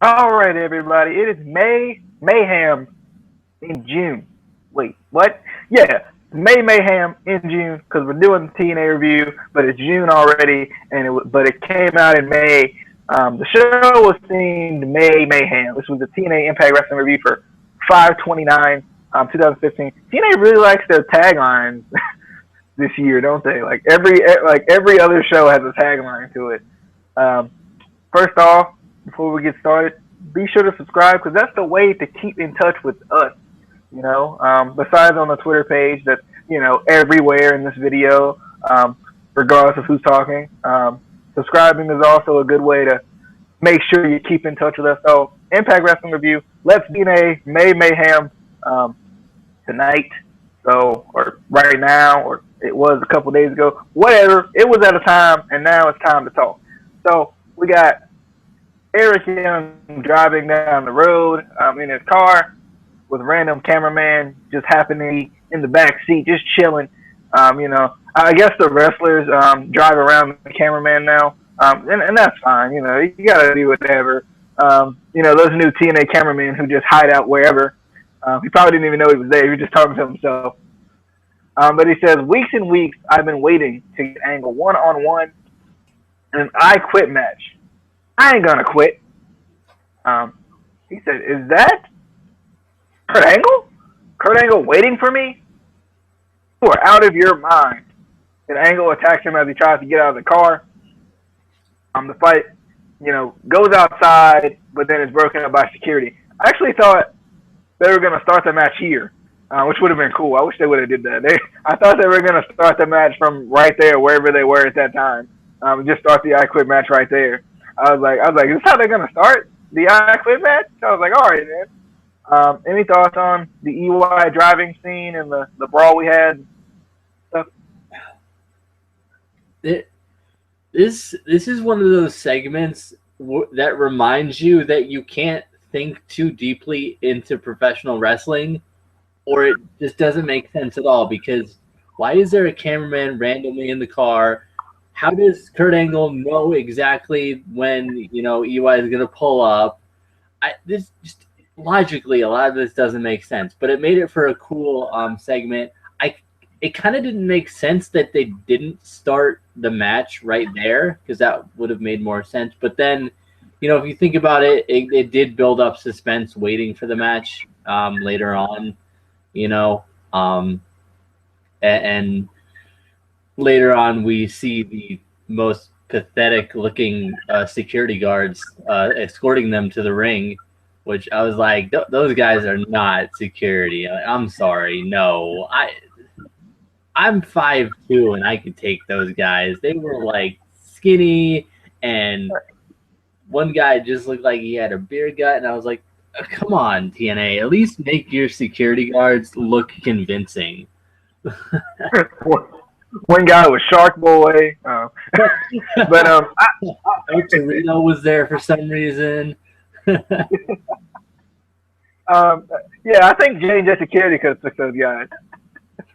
All right, everybody. It is Mayhem in June. Wait, what? Yeah, Mayhem in June because we're doing the TNA review, but it's June already, and but it came out in May. The show was themed Mayhem. This was the TNA Impact Wrestling review for 5/29, 2015. TNA really likes their taglines this year, don't they? Like every other show has a tagline to it. Um, First off, before we get started, be sure to subscribe because that's the way to keep in touch with us. Besides on the Twitter page that's everywhere in this video, regardless of who's talking. Subscribing is also a good way to make sure you keep in touch with us. So, Impact Wrestling Review, Let's DNA Mayhem tonight. So, or right now, or it was a couple days ago. Whatever. It was at a time, and now it's time to talk. So, we got Eric Young driving down the road in his car with a random cameraman just happening in the back seat, just chilling. I guess the wrestlers drive around the cameraman now, and that's fine. You got to do whatever. Those new TNA cameramen who just hide out wherever. He probably didn't even know he was there. He was just talking to himself. But he says, weeks and weeks I've been waiting to get Angle one-on-one in an I Quit match. I ain't gonna quit. He said, is that Kurt Angle? Kurt Angle waiting for me? You are out of your mind. And Angle attacks him as he tries to get out of the car. The fight, goes outside, but then is broken up by security. I actually thought they were going to start the match here, which would have been cool. I wish they would have did that. I thought they were going to start the match from right there, wherever they were at that time. Just start the I Quit match right there. I was like, is this how they're going to start the I Quit match? So I was like, all right, man. Any thoughts on the EY driving scene and the brawl we had? Stuff? This is one of those segments that reminds you that you can't think too deeply into professional wrestling, or it just doesn't make sense at all. Because why is there a cameraman randomly in the car? How does Kurt Angle know exactly when EY is going to pull up? This just logically, a lot of this doesn't make sense. But it made it for a cool segment. It kind of didn't make sense that they didn't start the match right there, because that would have made more sense. But then, if you think about it, it did build up suspense waiting for the match later on, and later on we see the most pathetic looking security guards escorting them to the ring, which I was like, those guys are not security. I'm sorry. No, I'm 5'2" and I could take those guys. They were like skinny, and one guy just looked like he had a beer gut, and I was like, come on, TNA, at least make your security guards look convincing. One guy was Shark Boy, but Torino was there for some reason. Yeah, I think J&J Security could have took those guys.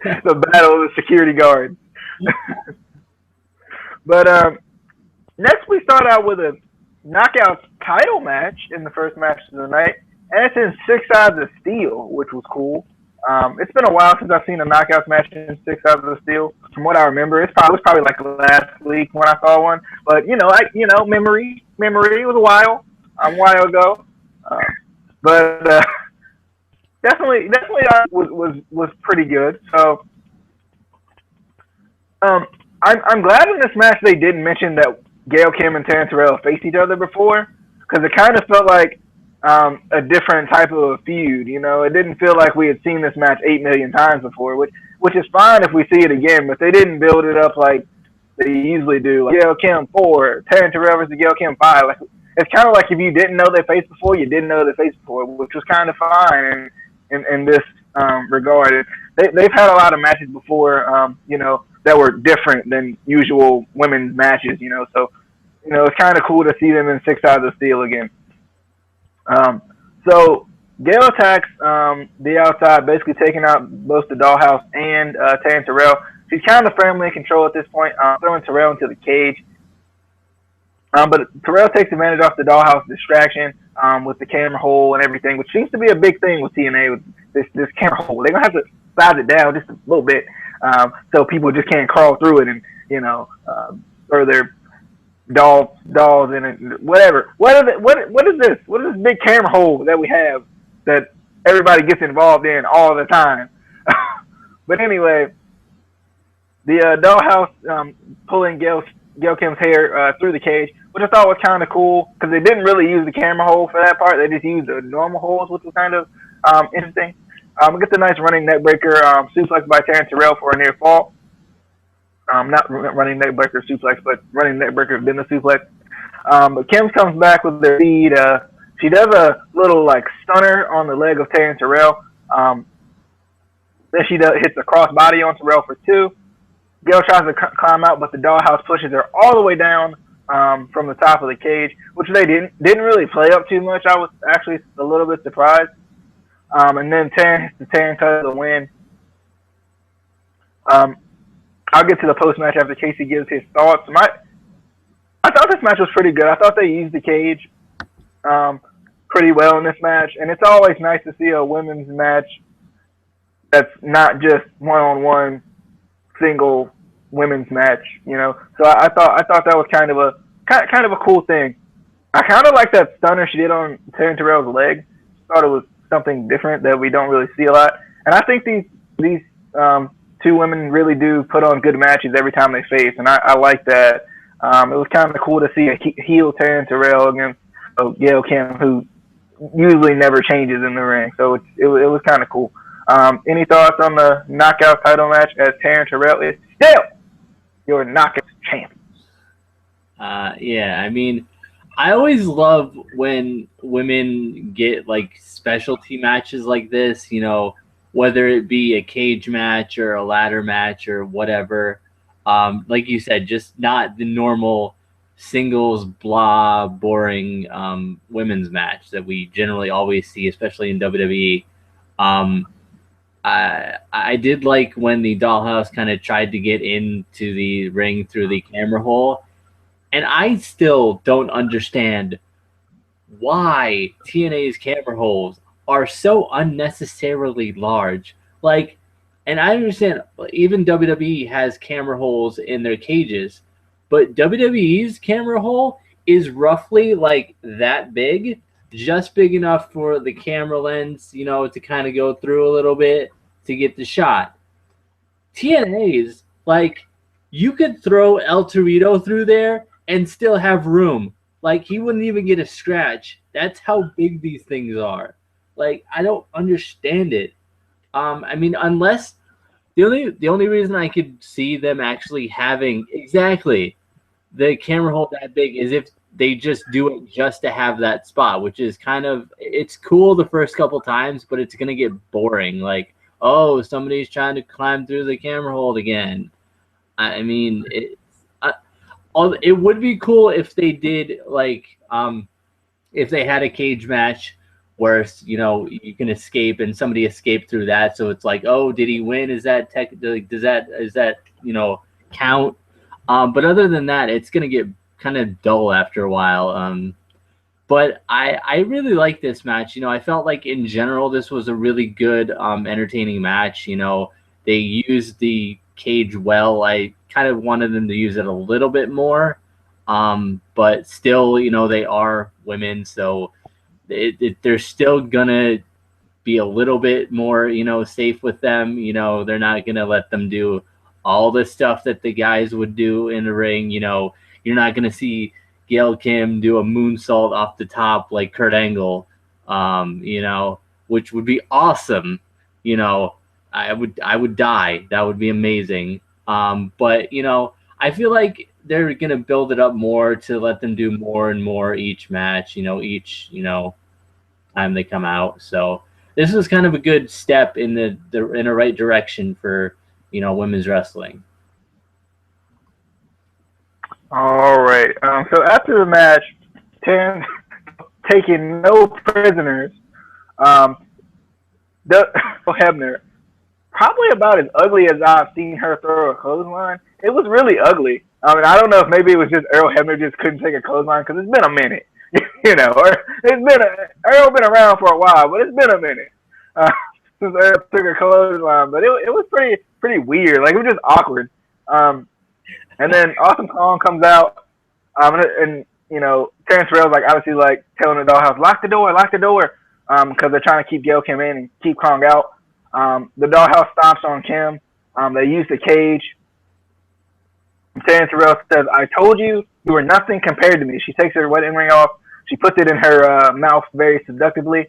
The battle of the security guards. But next we start out with a knockout title match in the first match of the night, and it's in 6 Sides of Steel, which was cool. It's been a while since I've seen a knockout match in 6 Sides of Steel. From what I remember, it was probably like last week when I saw one. But memory was a while ago. But definitely was pretty good. So I'm glad in this match they didn't mention that Gail Kim and Taryn Terrell faced each other before, because it kind of felt like a different type of a feud. It didn't feel like we had seen this match 8 million times before, which is fine if we see it again, but they didn't build it up like they usually do. Like Gail Kim 4, Taryn Terrell versus Gail Kim 5. Like, it's kind of like if you didn't know they faced before, you didn't know they faced before, which was kind of fine in this regard. They've had a lot of matches before, that were different than usual women's matches, so, it's kind of cool to see them in 6 Sides of Steel again. So Gail attacks the outside, basically taking out both the Dollhouse and Taryn Terrell. She's kind of firmly in control at this point, throwing Terrell into the cage. But Terrell takes advantage off the Dollhouse distraction, with the camera hole and everything, which seems to be a big thing with TNA with this camera hole. They're gonna have to size it down just a little bit, so people just can't crawl through it and throw their dolls in it, whatever. What is this? What is this big camera hole that we have that everybody gets involved in all the time? But anyway, the dollhouse pulling Gail Kim's hair through the cage, which I thought was kind of cool because they didn't really use the camera hole for that part. They just used the normal holes, which was kind of interesting. We get the nice running neck breaker suplex by Taryn Terrell for a near fall. Not running neck breaker suplex, but running neck breaker then the suplex. But Kim comes back with their lead. She does a little like stunner on the leg of Taryn Terrell. Then she hits a crossbody on Terrell for 2. Gail tries to climb out, but the dollhouse pushes her all the way down from the top of the cage, which they didn't really play up too much. I was actually a little bit surprised. And then Taryn hits the Taryn cut of the win. I'll get to the post-match after Casey gives his thoughts. I thought this match was pretty good. I thought they used the cage pretty well in this match. And it's always nice to see a women's match that's not just one-on-one single women's match, So I thought that was kind of a cool thing. I kind of like that stunner she did on Taryn Terrell's leg. Thought it was something different that we don't really see a lot. And I think these 2 women really do put on good matches every time they face, and I like that. It was kind of cool to see a heel Taryn Terrell against Gail Kim, who usually never changes in the ring. So it was kind of cool. Any thoughts on the knockout title match as Taryn Terrell is still your knockout champ? Yeah, I mean, I always love when women get like specialty matches like this, whether it be a cage match or a ladder match or whatever. Like you said, just not the normal singles, blah, boring women's match that we generally always see, especially in WWE. I did like when the dollhouse kind of tried to get into the ring through the camera hole. And I still don't understand why TNA's camera holes are so unnecessarily large. Like, and I understand even WWE has camera holes in their cages, but WWE's camera hole is roughly like that big, just big enough for the camera lens, to kind of go through a little bit to get the shot. TNA's, like, you could throw El Torito through there and still have room. Like, he wouldn't even get a scratch. That's how big these things are. Like, I don't understand it. I mean, unless the only reason I could see them actually having exactly the camera hole that big is if they just do it just to have that spot, which is kind of, it's cool the first couple times, but it's gonna get boring. Like, oh, somebody's trying to climb through the camera hole again. I mean, it would be cool if they did, like, if they had a cage match where, you can escape and somebody escaped through that. So it's like, oh, did he win? Is that does that count? But other than that, it's going to get kind of dull after a while. But I really like this match. I felt like in general, this was a really good, entertaining match. They used the cage well. I kind of wanted them to use it a little bit more. But still, they are women, so they're still gonna be a little bit more, safe with them. They're not gonna let them do all the stuff that the guys would do in the ring. You're not gonna see Gail Kim do a moonsault off the top like Kurt Angle, which would be awesome. I would die. That would be amazing. But I feel like they're gonna build it up more to let them do more and more each match. Each time they come out. So this was kind of a good step in the right direction for women's wrestling. All right. So after the match, Taryn taking no prisoners. Hebner, probably about as ugly as I've seen her throw a clothesline. It was really ugly. I mean, I don't know if maybe it was just Earl Hebner just couldn't take a clothesline because it's been a minute. Or Earl been around for a while, but it's been a minute uh, since Earl took a clothesline. But it was pretty weird. Like, it was just awkward. And then Awesome Kong comes out, and Terrence Rail's like obviously like telling the Dollhouse, lock the door, because they're trying to keep Gail Kim in and keep Kong out. The Dollhouse stomps on Kim. They use the cage. Terrence Rail says, "I told you you were nothing compared to me." She takes her wedding ring off. She puts it in her mouth very seductively.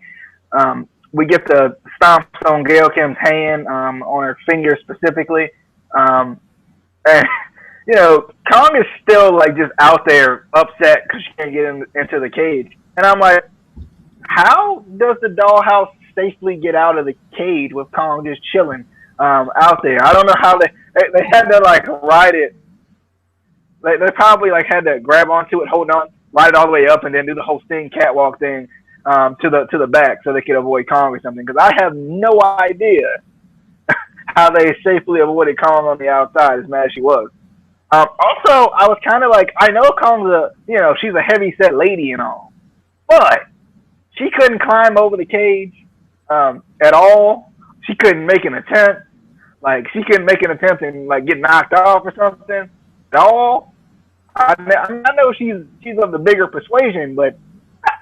We get the stomps on Gail Kim's hand, on her finger specifically. And Kong is still like just out there upset because she can't get into the cage. And I'm like, how does the Dollhouse safely get out of the cage with Kong just chilling out there? I don't know how they had to like ride it. They probably like had to grab onto it, hold on, ride it all the way up, and then do the whole Sting catwalk thing to the back so they could avoid Kong or something. Because I have no idea how they safely avoided Kong on the outside, as mad as she was. Also, I was kind of like, I know Kong's she's a heavy set lady and all, but she couldn't climb over the cage at all. She couldn't make an attempt. Like, she couldn't make an attempt and like get knocked off or something at all. I know she's of the bigger persuasion, but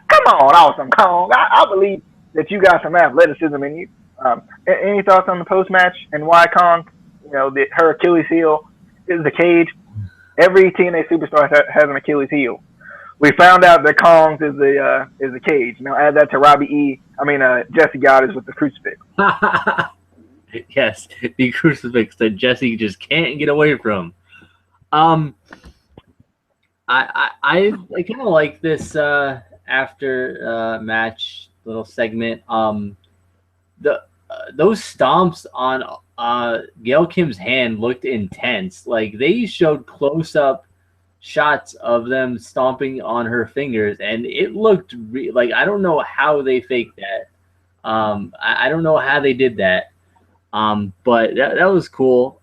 come on, Awesome Kong. I believe that you got some athleticism in you. Any thoughts on the post match and why Kong, her Achilles heel is the cage? Every TNA superstar has an Achilles heel. We found out that Kong's is the cage. Now add that to Jesse Goddard with the crucifix. Yes, the crucifix that Jesse just can't get away from. I kind of like this after match little segment. Those stomps on Gail Kim's hand looked intense. Like, they showed close up shots of them stomping on her fingers, and it looked like, I don't know how they faked that. I don't know how they did that. But that was cool.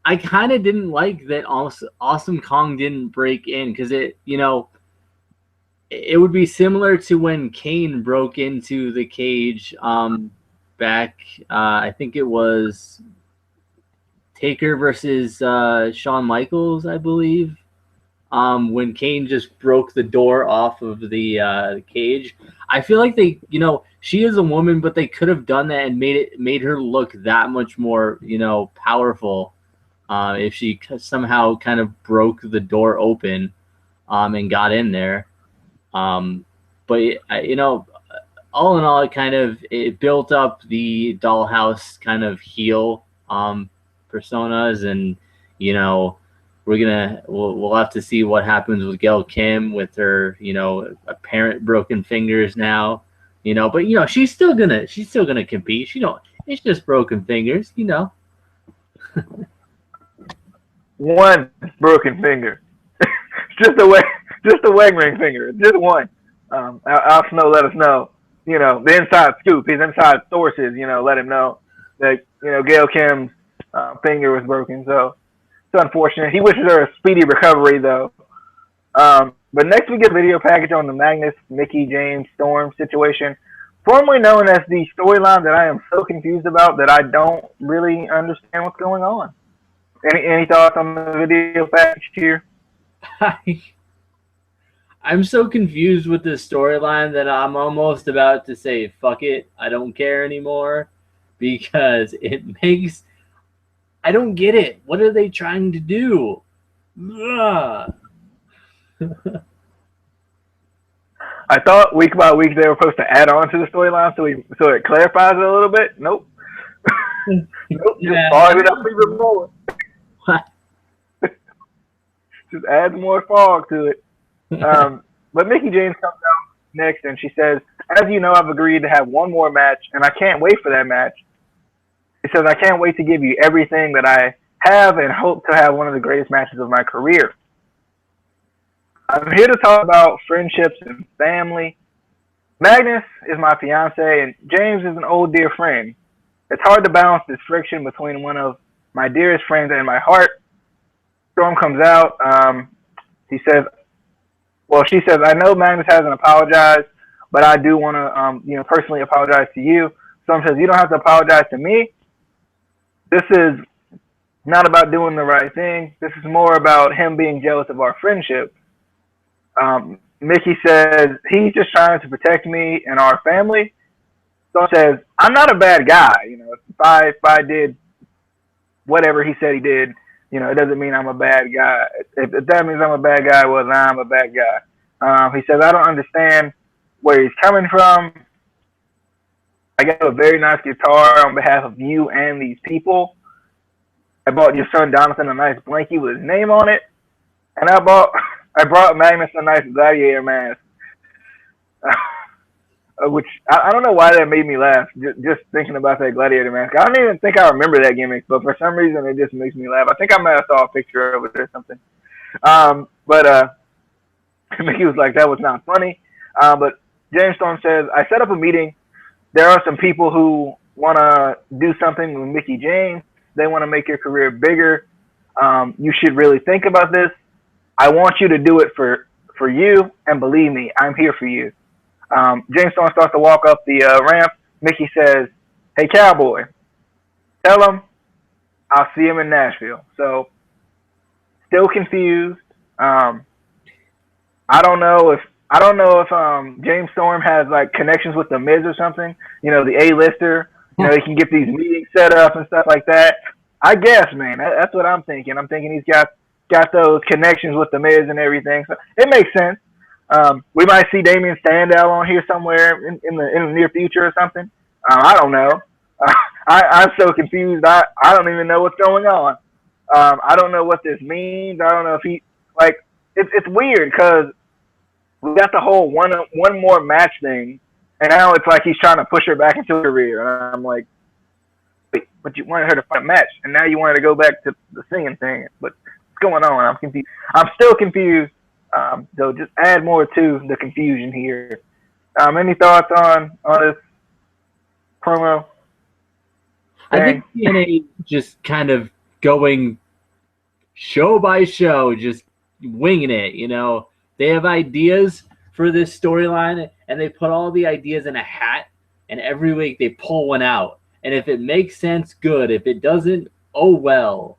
I kind of didn't like that Awesome Kong didn't break in, because it would be similar to when Kane broke into the cage back, I think it was Taker versus Shawn Michaels, I believe, when Kane just broke the door off of the cage. I feel like she is a woman, but they could have done that and made her look that much more, powerful. If she somehow kind of broke the door open and got in there. But all in all, it built up the Dollhouse kind of heel personas, and we'll have to see what happens with Gail Kim with her apparent broken fingers now, but she's still gonna compete. It's just broken fingers. One broken finger. just a wedding ring finger. Just one. Al Snow let us know. The inside scoop, his inside sources, let him know that, Gail Kim's finger was broken. So it's unfortunate. He wishes her a speedy recovery, though. But next we get a video package on the Magnus, Mickie James, Storm situation, formerly known as the storyline that I am so confused about that I don't really understand what's going on. Any thoughts on the video package here? I'm so confused with this storyline that I'm almost about to say, fuck it, I don't care anymore, because I don't get it. What are they trying to do? I thought week by week they were supposed to add on to the storyline so it clarifies it a little bit. Nope. Nope. Just fog it up even more. Just adds more fog to it. But Mickie James comes out next and she says, "As you know, I've agreed to have one more match, and I can't wait for that match." She says, "I can't wait to give you everything that I have and hope to have one of the greatest matches of my career. I'm here to talk about friendships and family. Magnus is my fiance, and James is an old dear friend. It's hard to balance this friction between one of my dearest friends and my heart." Storm comes out. He says, well, she says, I know Magnus hasn't apologized, but I do want to, personally apologize to you. Storm says, you don't have to apologize to me. This is not about doing the right thing. This is more about him being jealous of our friendship. Mickey says, he's just trying to protect me and our family. Storm says, I'm not a bad guy. If I did whatever he said he did, it doesn't mean I'm a bad guy. If that means I'm a bad guy, well, then I'm a bad guy. He says, I don't understand where he's coming from. I got a very nice guitar on behalf of you and these people. I bought your son Jonathan a nice blankie with his name on it. And I brought Magnus a nice gladiator mask. Which, I don't know why that made me laugh, just thinking about that gladiator mask. I don't even think I remember that gimmick, but for some reason it just makes me laugh. I think I might have saw a picture of it or something. But Mickey was like, that was not funny. But James Storm says, I set up a meeting. There are some people who want to do something with Mickie James. They want to make your career bigger. You should really think about this. I want you to do it for you, and believe me, I'm here for you. James Storm starts to walk up the ramp. Mickey says, hey, Cowboy, tell him I'll see him in Nashville. So, still confused. I don't know if James Storm has like connections with the Miz or something. The A-lister. He can get these meetings set up and stuff like that. I guess, man. That's what I'm thinking. I'm thinking he's got those connections with the Miz and everything. So it makes sense. We might see Damien Sandow on here somewhere in the near future or something. I don't know. I'm so confused. I don't even know what's going on. I don't know what this means. I don't know if he it's weird because we got the whole one more match thing, and now it's like he's trying to push her back into her career. And I'm like, wait, but you wanted her to fight a match, and now you wanted to go back to the singing thing. But what's going on? I'm confused. I'm still confused. So just add more to the confusion here. Any thoughts on this promo? I think TNA just kind of going show by show, just winging it. They have ideas for this storyline, and they put all the ideas in a hat, and every week they pull one out. And if it makes sense, good. If it doesn't, oh well.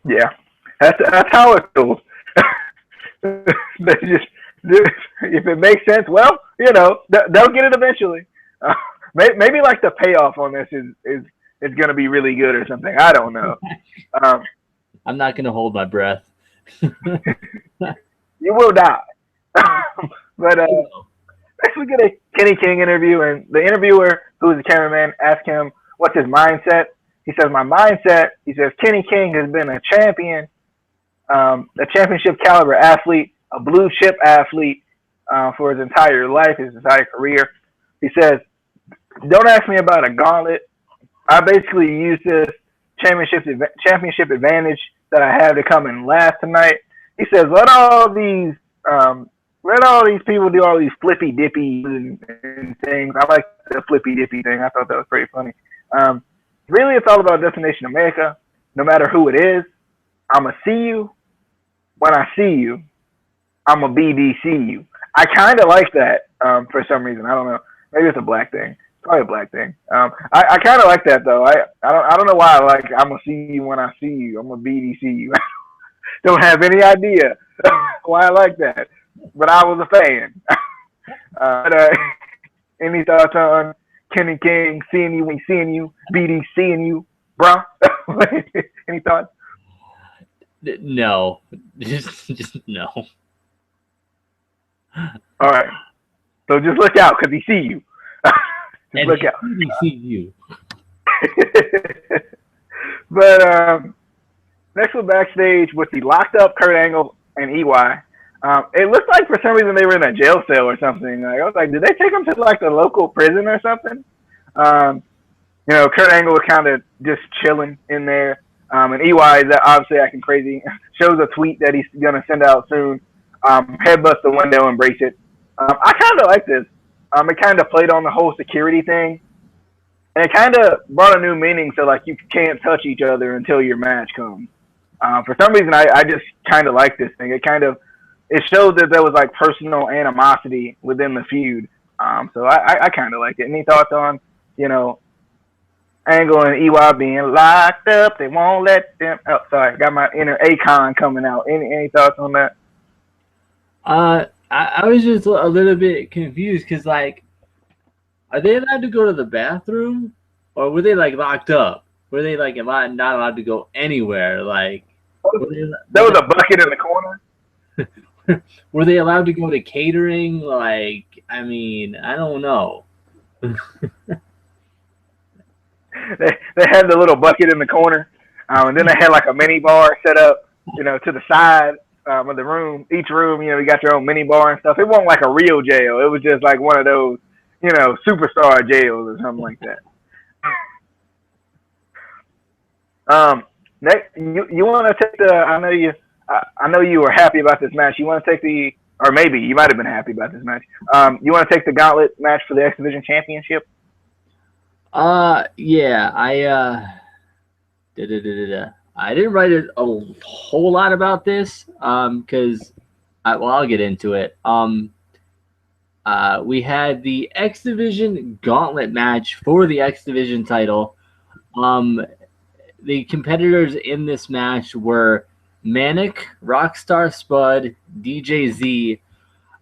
Yeah, that's how it goes. If it makes sense, well, they'll get it eventually. Maybe like the payoff on this is going to be really good or something. I don't know. I'm not going to hold my breath. You will die. But next we get a Kenny King interview, and the interviewer, who is the cameraman, asked him what's his mindset. He says, my mindset, he says, Kenny King has been a champion, a championship caliber athlete, a blue chip athlete for his entire life, his entire career. He says, don't ask me about a gauntlet. I basically used this championship advantage that I have to come in last tonight. He says, let all these people do all these flippy dippy and things. I like the flippy dippy thing. I thought that was pretty funny. Really, it's all about Destination America. No matter who it is, I'ma see you. When I see you, I'ma BDC you. I kind of like that for some reason. I don't know. Maybe it's a black thing. Probably a black thing. I kind of like that though. I don't know why. Like, I'm gonna see you when I see you. I'm gonna BDC you. Don't have any idea why I like that, but I was a fan. Any thoughts on Kenny King seeing you when seeing you, BDCing you, bro? Any thoughts? No, just no. All right. So just look out because he see you. And look out. He sees you. But next we're backstage with the locked up Kurt Angle and EY. It looked like for some reason they were in a jail cell or something. Like, I was like, did they take them to like the local prison or something? Kurt Angle was kind of just chilling in there. And EY is obviously acting crazy. Shows a tweet that he's gonna send out soon. Headbutts the window, embrace it. I kind of like this. It kind of played on the whole security thing, and it kind of brought a new meaning. So like, you can't touch each other until your match comes. For some reason, I just kind of like this thing. It showed that there was like personal animosity within the feud. So I kind of like it. Any thoughts on, you know, Angle and EY being locked up? They won't let them. Oh, sorry, got my inner Akon coming out. Any thoughts on that? I was just a little bit confused because, like, are they allowed to go to the bathroom, or were they like locked up? Were they like not allowed to go anywhere? Like, There was a bucket in the corner. were they allowed to go to catering? Like, I mean, I don't know. They had the little bucket in the corner, and then they had like a mini bar set up, you know, to the side of the room. Each room, you know, you got your own mini bar and stuff. It wasn't like a real jail. It was just like one of those, you know, superstar jails or something like that. Next, you want to take the? I know you were happy about this match. You want to take the, or maybe you might have been happy about this match. You want to take the gauntlet match for the X Division Championship? Yeah, I didn't write a whole lot about this, because, I'll get into it. We had the X Division Gauntlet match for the X Division title. The competitors in this match were Manic, Rockstar Spud, DJ Z,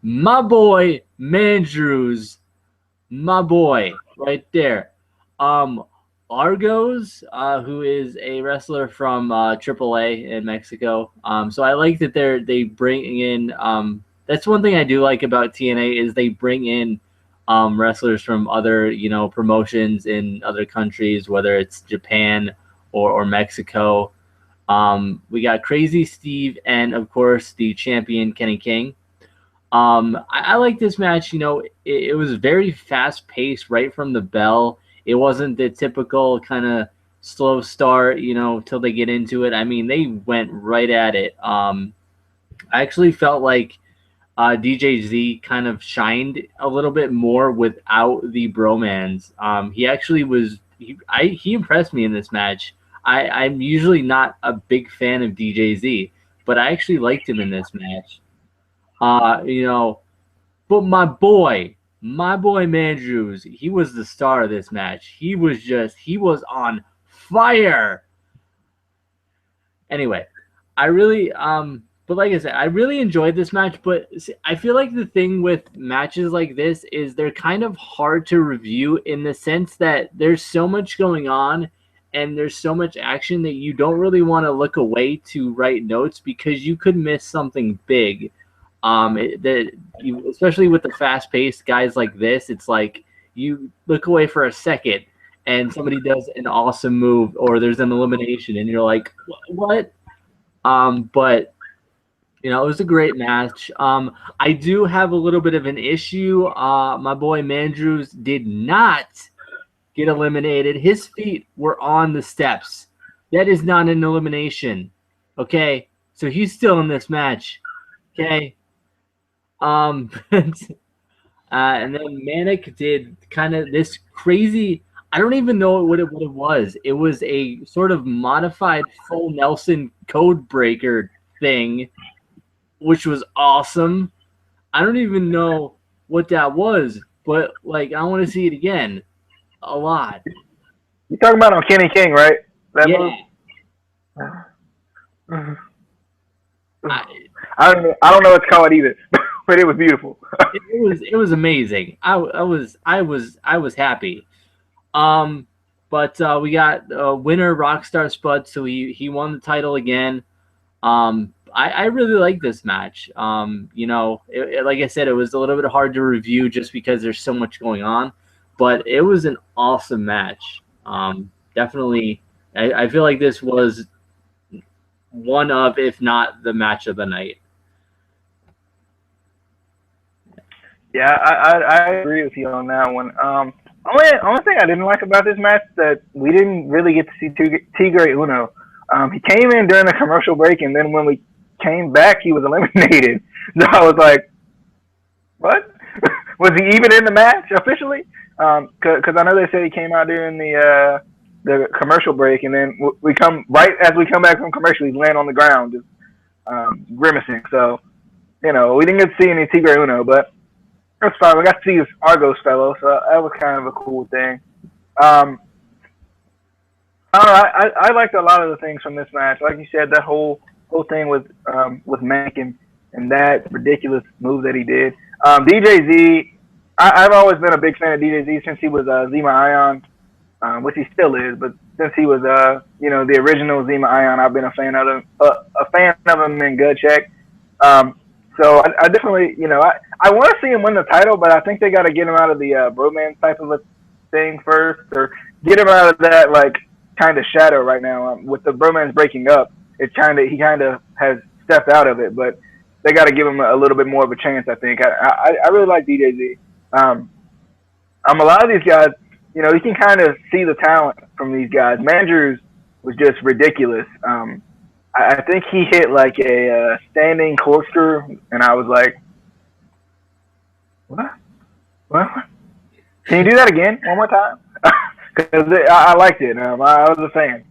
my boy Mandrews, my boy right there. Argos, who is a wrestler from AAA in Mexico. So I like that they bring in. That's one thing I do like about TNA is they bring in wrestlers from other promotions in other countries, whether it's Japan or Mexico. We got Crazy Steve and of course the champion Kenny King. I like this match. It was very fast paced right from the bell. It wasn't the typical kind of slow start, till they get into it. I mean, they went right at it. I actually felt like DJ Z kind of shined a little bit more without the bromance. He actually was. He impressed me in this match. I'm usually not a big fan of DJ Z, but I actually liked him in this match. But my boy Mandrews, he was the star of this match. He was on fire. Anyway, but like I said, I really enjoyed this match, but I feel like the thing with matches like this is they're kind of hard to review in the sense that there's so much going on and there's so much action that you don't really want to look away to write notes because you could miss something big. Especially with the fast-paced guys like this, it's like you look away for a second and somebody does an awesome move or there's an elimination and you're like, what? But it was a great match. I do have a little bit of an issue. My boy Mandrews did not get eliminated. His feet were on the steps. That is not an elimination. Okay, so he's still in this match. Okay. And then Manic did kind of this crazy, I don't even know what it was. It was a sort of modified full Nelson code breaker thing, which was awesome. I don't even know what that was, but like I want to see it again a lot. You're talking about on Kenny King, right? That move? I don't know what it's called either, but it was beautiful. it was amazing. I was happy. But we got winner Rockstar Spud, so he won the title again. I really like this match. Like I said, it was a little bit hard to review just because there's so much going on, but it was an awesome match. Definitely, I feel like this was one of, if not the match of the night. Yeah, I agree with you on that one. Only thing I didn't like about this match is that we didn't really get to see Tigre Uno. He came in during the commercial break, and then when we came back, he was eliminated. So I was like, what? Was he even in the match officially? Because I know they said he came out during the the commercial break, and then we come right as we come back from commercial, he's laying on the ground, just grimacing. So we didn't get to see any Tigre Uno, but that's fine. We got to see his Argos fellow, so that was kind of a cool thing. I don't know. I liked a lot of the things from this match. Like you said, that whole thing with Mac and that ridiculous move that he did. DJZ, I've always been a big fan of DJZ since he was Zima Ion, which he still is. But since he was the original Zima Ion, I've been a fan of him. In good check. So I definitely I want to see him win the title, but I think they got to get him out of the bromance type of a thing first, or get him out of that kind of shadow right now. With the bromance breaking up, he kind of has stepped out of it, but they got to give him a little bit more of a chance. I think I really like DJZ. A lot of these guys, you can kind of see the talent from these guys. Mandrews was just ridiculous. I think he hit a standing corkscrew, and I was like, what? Can you do that again one more time? Because I liked it. I was a fan.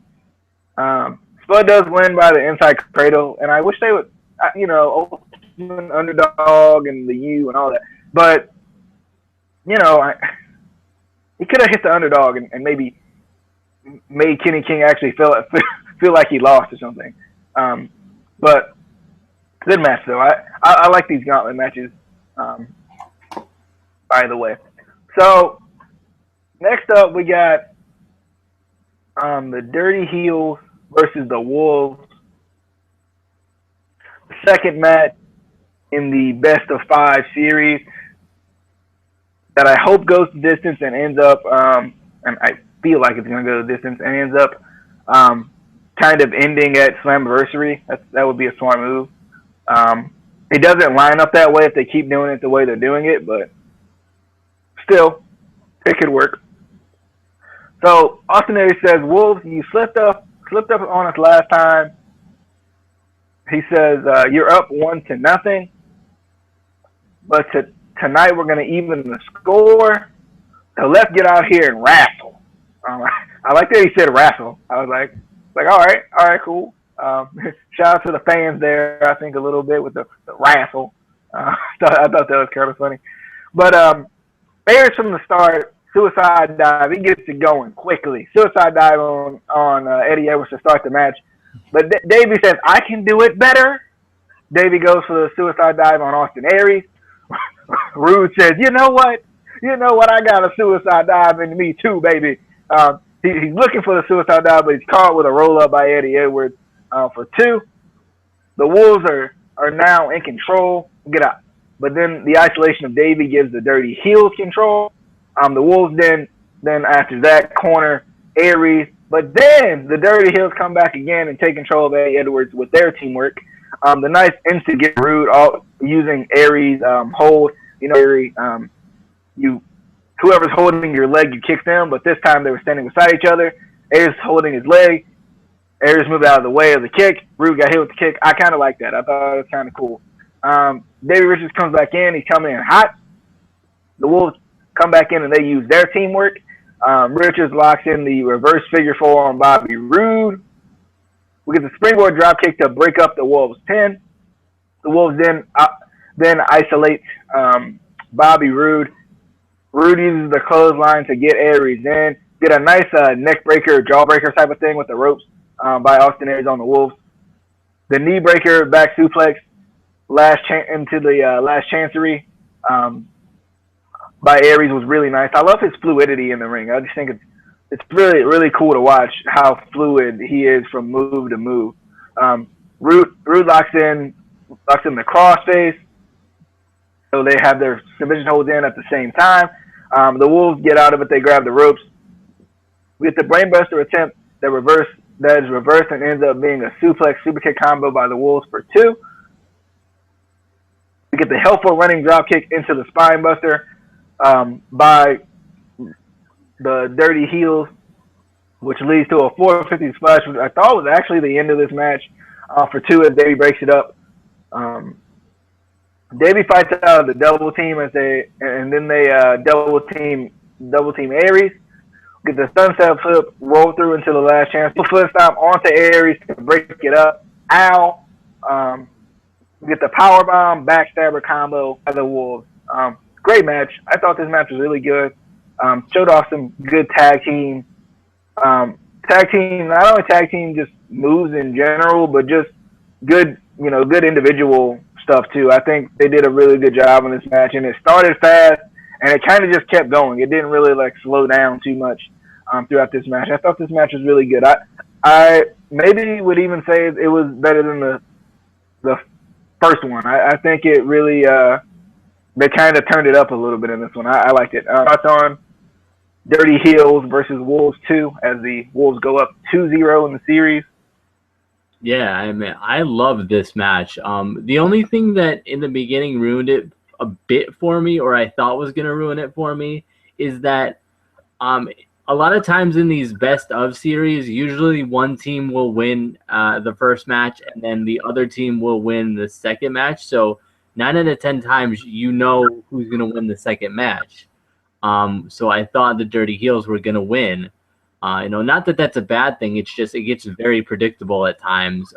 Spud does win by the inside cradle, and I wish they would, underdog and the U and all that. But, he could have hit the underdog and maybe made Kenny King actually feel like he lost or something. But good match though. I like these gauntlet matches. By the way, so next up we got the Dirty Heels versus the Wolves. Second match in the best of 5 series that I hope goes the distance and ends up, and I feel like it's going to go the distance and ends up kind of ending at Slammiversary. That would be a smart move. It doesn't line up that way if they keep doing it the way they're doing it, but still, it could work. So Austin Aries says, "Wolves, you slipped up on us last time." He says, "You're up 1-0, but tonight we're going to even the score. So let's get out here and wrestle." I like that he said wrestle. I was like, all right, cool. Shout out to the fans there, I think, a little bit with the wrestle. I thought that was kind of funny. But Aries from the start, suicide dive. He gets it going quickly. Suicide dive on Eddie Edwards to start the match. But Davey says, "I can do it better." Davey goes for the suicide dive on Austin Aries. Rude says, "You know what? I got a suicide dive into me too, baby." He's looking for the suicide dive, but he's caught with a roll-up by Eddie Edwards for 2. The Wolves are now in control. Get out. But then the isolation of Davey gives the Dirty Heels control. The Wolves then after that corner Aries. But then the Dirty Heels come back again and take control of Eddie Edwards with their teamwork. The nice instant get Rude all using Aries hold. Aries, whoever's holding your leg, you kick them. But this time they were standing beside each other. Aries holding his leg. Aries moved out of the way of the kick. Rude got hit with the kick. I kind of like that. I thought it was kind of cool. Davey Richards comes back in. He's coming in hot. The Wolves come back in and they use their teamwork. Richards locks in the reverse figure 4 on Bobby Roode. We get the springboard dropkick to break up the Wolves' pin. The Wolves then isolate Bobby Roode. Roode uses the clothesline to get Aries in. Get a nice neck breaker, jaw breaker type of thing with the ropes by Austin Aries on the Wolves. The knee breaker, back suplex, into the last chancery by Aries was really nice. I love his fluidity in the ring. I just think it's really, really cool to watch how fluid he is from move to move. Roode locks in the crossface, so they have their submission holds in at the same time. The Wolves get out of it. They grab the ropes. We get the brainbuster attempt that is reversed and ends up being a suplex superkick combo by the Wolves for 2. We get the helpful running dropkick into the spinebuster by the Dirty Heels, which leads to a 450 splash, which I thought was actually the end of this match for 2 as Davey breaks it up. Davey fights out of the double team and then they double team Aries. get the sunset flip, roll through into the last chance, foot stomp onto Aries to break it up. Ow. Get the power bomb, backstabber combo by the Wolves. Great match. I thought this match was really good. Showed off some good tag team, not only tag team just moves in general, but just good, good individual stuff too. I think they did a really good job on this match, and it started fast, and it kind of just kept going. It didn't really slow down too much throughout this match. I thought this match was really good. I maybe would even say it was better than the first one. I think it really they kind of turned it up a little bit in this one. I liked it. Thoughts on Dirty Heels versus Wolves 2 as the Wolves go up 2-0 in the series? Yeah, I mean, I love this match. The only thing that in the beginning ruined it a bit for me, or I thought was going to ruin it for me, is that a lot of times in these best of series, usually one team will win the first match and then the other team will win the second match. So 9 out of 10 times, you know who's going to win the second match. So I thought the Dirty Heels were going to win. Not that that's a bad thing. It's just it gets very predictable at times.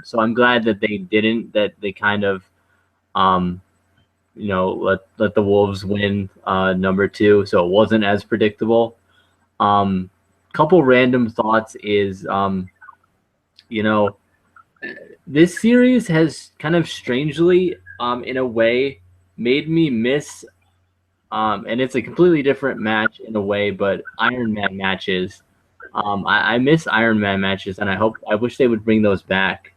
So I'm glad that they didn't. That they kind of, let the Wolves win number 2, so it wasn't as predictable. Couple random thoughts is, this series has kind of strangely, in a way, made me miss. And it's a completely different match in a way, but Iron Man matches. I miss Iron Man matches, and I wish they would bring those back.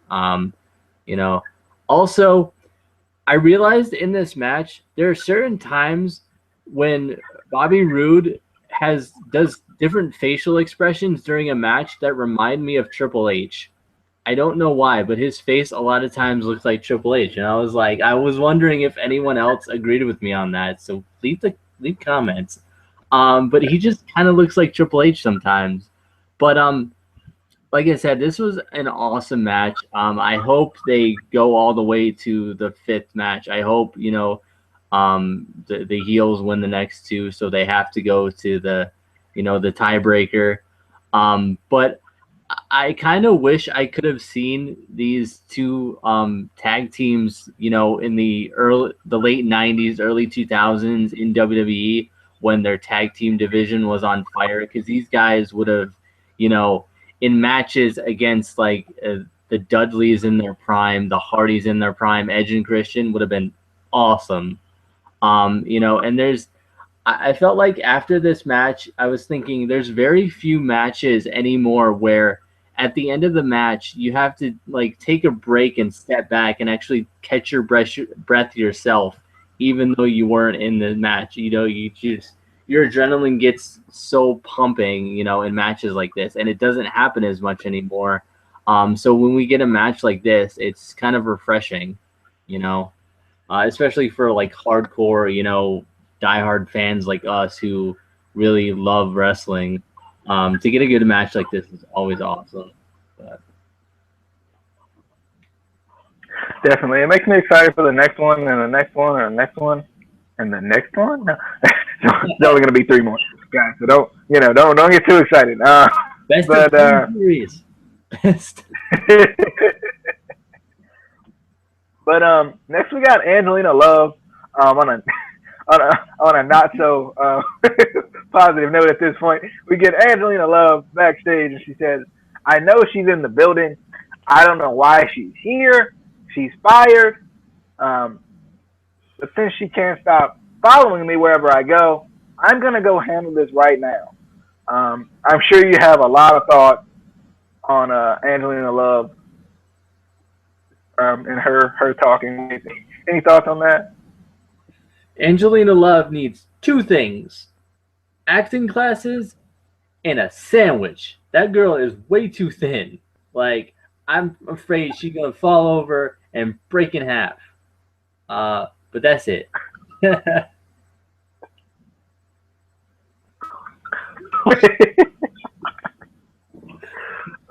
Also, I realized in this match there are certain times when Bobby Roode does different facial expressions during a match that remind me of Triple H. I don't know why, but his face a lot of times looks like Triple H, and I was wondering if anyone else agreed with me on that. So leave comments. But he just kind of looks like Triple H sometimes. But like I said, this was an awesome match. I hope they go all the way to the 5th match. I hope the heels win the next 2, so they have to go to the tiebreaker. But I kind of wish I could have seen these 2 tag teams, in the late 90s, early 2000s in WWE when their tag team division was on fire, because these guys would have, in matches against the Dudleys in their prime, the Hardys in their prime, Edge and Christian would have been awesome. And I felt like after this match, I was thinking there's very few matches anymore where at the end of the match, you have to take a break and step back and actually catch your breath yourself, even though you weren't in the match. Your adrenaline gets so pumping, in matches like this, and it doesn't happen as much anymore. So when we get a match like this, it's kind of refreshing, especially for hardcore, diehard fans like us who really love wrestling. To get a good match like this is always awesome. But definitely, it makes me excited for the next one and the next one and the next one and the next one. No, it's only going to be 3 more, guys. So don't get too excited. Best of series. Best. But next we got Angelina Love on a not so positive note at this point. We get Angelina Love backstage, and she says, "I know she's in the building. I don't know why she's here. She's fired. But since she can't stop following me wherever I go, I'm going to go handle this right now." I'm sure you have a lot of thoughts on Angelina Love and her talking. Any thoughts on that? Angelina Love needs 2 things: acting classes and a sandwich. That girl is way too thin. I'm afraid she's going to fall over and break in half. But that's it.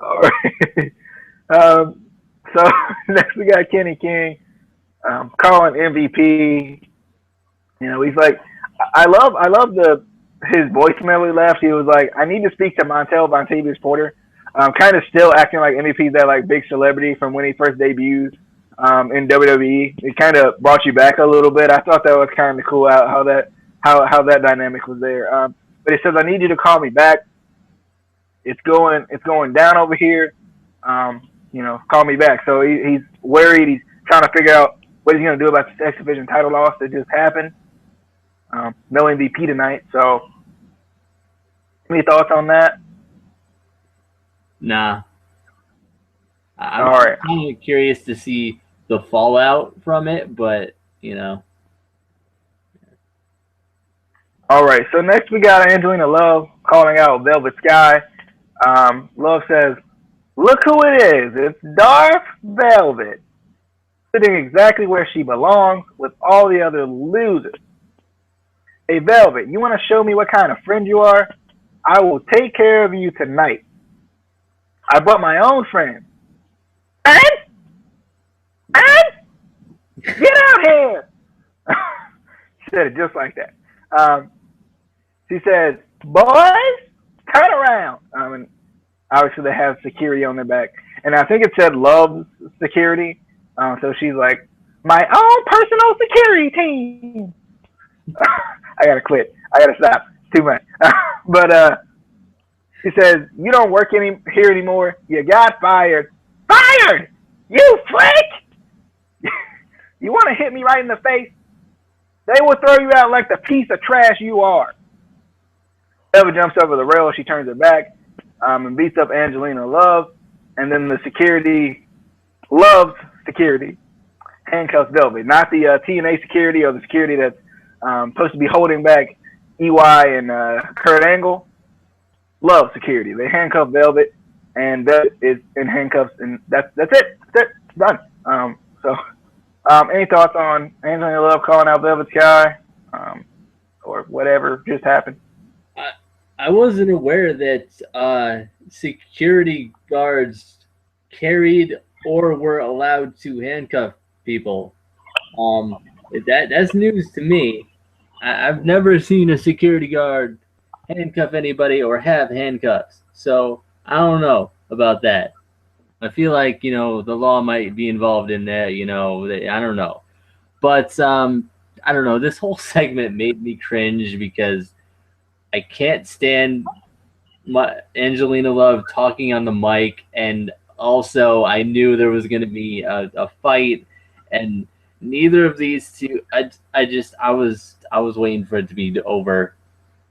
All right. So next we got Kenny King calling MVP. He's like, I love his voicemail he left, he was like, "I need to speak to Montel Vontavious Porter." Kind of still acting like MVP's that like big celebrity from when he first debuted in WWE. It kind of brought you back a little bit. I thought that was kind of cool how that dynamic was there. But he says, "I need you to call me back. It's going down over here. Call me back." So he's worried. He's trying to figure out what he's going to do about this X Division title loss that just happened. No MVP tonight. So, any thoughts on that? Nah. I'm kind of curious to see the fallout from it, but All right. So next we got Angelina Love calling out Velvet Sky. Love says, "Look who it is! It's Darth Velvet, sitting exactly where she belongs with all the other losers. Hey Velvet, you want to show me what kind of friend you are? I will take care of you tonight. I brought my own friend. And get out here!" She said it just like that. She says, "Boys, turn around." And obviously they have security on their back. And I think it said Love's security. So she's like, "My own personal security team." I gotta quit. I gotta stop. It's too much. But she says, "You don't work here anymore. You got fired." Fired! You freak! You want to hit me right in the face? They will throw you out like the piece of trash you are. Eva jumps over the rail. She turns her back and beats up Angelina Love. And then the security, Love's security, handcuffs Velvet. Not the TNA security or the security that's supposed to be holding back EY and Kurt Angle. Love security. They handcuff Velvet, and Velvet is in handcuffs, and that's it. That's it. It's done. Any thoughts on Angelina Love calling out Velvet Sky, or whatever just happened? I wasn't aware that security guards carried or were allowed to handcuff people. That's news to me. I've never seen a security guard handcuff anybody or have handcuffs, so I don't know about that. I feel like the law might be involved in that. I don't know, but I don't know. This whole segment made me cringe because I can't stand Angelina Love talking on the mic, and also I knew there was going to be a fight, and neither of these two. I was waiting for it to be over.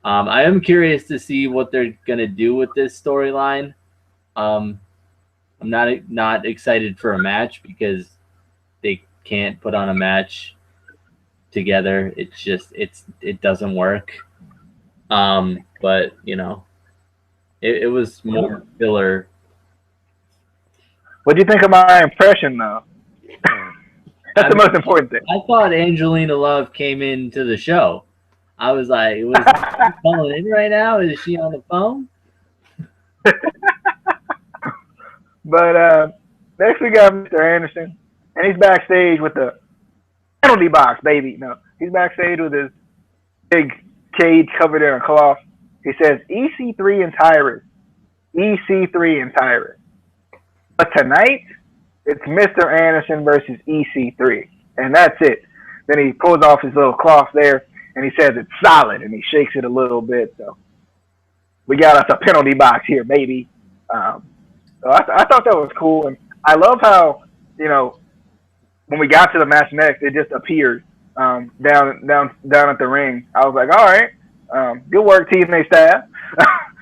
I am curious to see what they're going to do with this storyline. I'm not excited for a match because they can't put on a match together. It's just it doesn't work. But it was more filler. What do you think of my impression, though? That's the most important thing. I thought Angelina Love came into the show. I was like, was she calling in right now? Is she on the phone? But next we got Mr. Anderson, and he's backstage with the penalty box, baby. No, he's backstage with his big cage covered in a cloth. He says EC3 and Tyrus. EC3 and Tyrus. But tonight, it's Mr. Anderson versus EC3. And that's it. Then he pulls off his little cloth there, and he says it's solid, and he shakes it a little bit. So we got us a penalty box here, baby. So I thought that was cool. And I love how, when we got to the match next, it just appeared down at the ring. I was like, all right, good work, TNA staff.